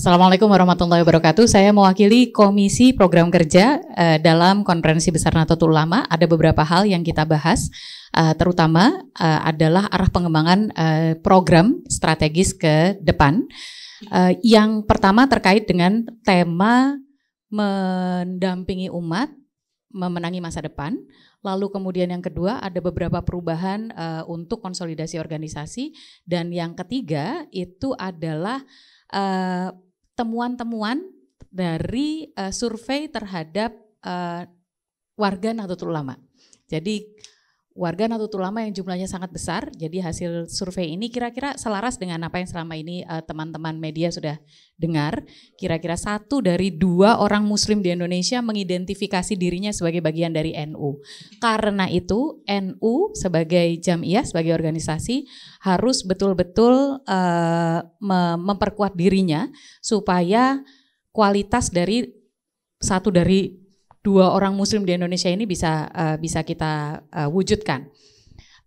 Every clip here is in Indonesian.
Assalamualaikum warahmatullahi wabarakatuh. Saya mewakili Komisi Program Kerja dalam Konferensi Besar Nahdlatul Ulama. Ada beberapa hal yang kita bahas, terutama adalah arah pengembangan program strategis ke depan. Yang pertama terkait dengan tema mendampingi umat, memenangi masa depan. Lalu kemudian yang kedua ada beberapa perubahan untuk konsolidasi organisasi. Dan yang ketiga itu adalah temuan-temuan dari survei terhadap warga Nahdlatul Ulama. Jadi warga Nahdlatul Ulama yang jumlahnya sangat besar, jadi hasil survei ini kira-kira selaras dengan apa yang selama ini teman-teman media sudah dengar. Kira-kira 1 dari 2 orang muslim di Indonesia mengidentifikasi dirinya sebagai bagian dari NU. Karena itu NU sebagai jamiah, sebagai organisasi harus betul-betul memperkuat dirinya supaya kualitas dari 1 dari 2 orang muslim di Indonesia ini bisa kita wujudkan.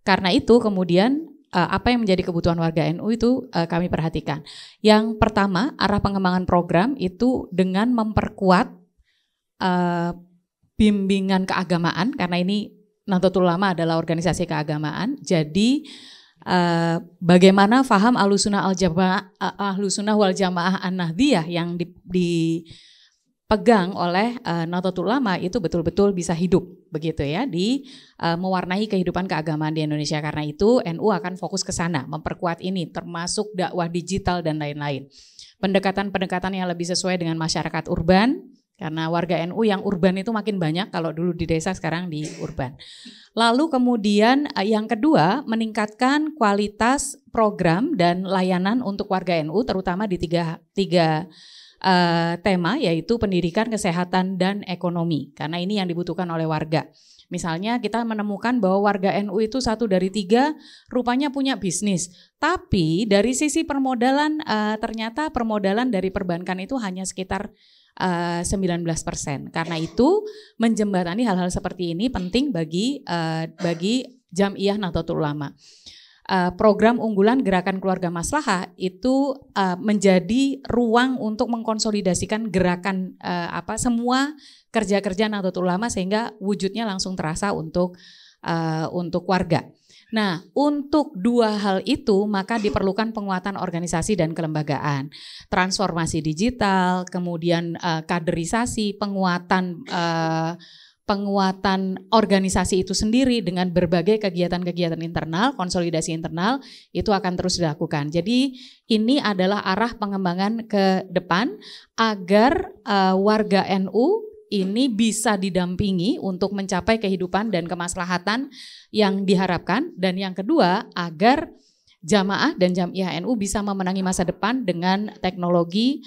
Karena itu kemudian apa yang menjadi kebutuhan warga NU itu kami perhatikan. Yang pertama, arah pengembangan program itu dengan memperkuat bimbingan keagamaan, karena ini Nahdlatul Ulama adalah organisasi keagamaan. Jadi bagaimana faham Ahlussunnah wal Jamaah An-Nahdliyah yang dipegang oleh Nahdlatul Ulama itu betul-betul bisa hidup begitu ya, mewarnai kehidupan keagamaan di Indonesia. Karena itu NU akan fokus ke sana, memperkuat ini termasuk dakwah digital dan lain-lain. Pendekatan-pendekatan yang lebih sesuai dengan masyarakat urban, karena warga NU yang urban itu makin banyak, kalau dulu di desa sekarang di urban. Lalu kemudian yang kedua, meningkatkan kualitas program dan layanan untuk warga NU terutama di tiga tema, yaitu pendidikan, kesehatan, dan ekonomi. Karena ini yang dibutuhkan oleh warga. Misalnya kita menemukan bahwa warga NU itu 1 dari 3 rupanya punya bisnis. Tapi dari sisi permodalan, ternyata permodalan dari perbankan itu hanya sekitar 19%. Karena itu menjembatani hal-hal seperti ini penting bagi Jamiah Nahdlatul Ulama. Program unggulan Gerakan Keluarga Maslahah itu menjadi ruang untuk mengkonsolidasikan gerakan semua kerja-kerja Nahdlatul Ulama sehingga wujudnya langsung terasa untuk warga. Nah, untuk 2 hal itu maka diperlukan penguatan organisasi dan kelembagaan, transformasi digital, kemudian kaderisasi, penguatan organisasi itu sendiri dengan berbagai kegiatan-kegiatan internal, konsolidasi internal itu akan terus dilakukan. Jadi ini adalah arah pengembangan ke depan agar warga NU ini bisa didampingi untuk mencapai kehidupan dan kemaslahatan yang diharapkan. Dan yang kedua, agar jamaah dan jamiah NU bisa memenangi masa depan dengan teknologi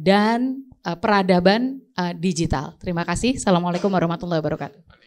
dan peradaban digital. Terima kasih. Assalamualaikum warahmatullahi wabarakatuh.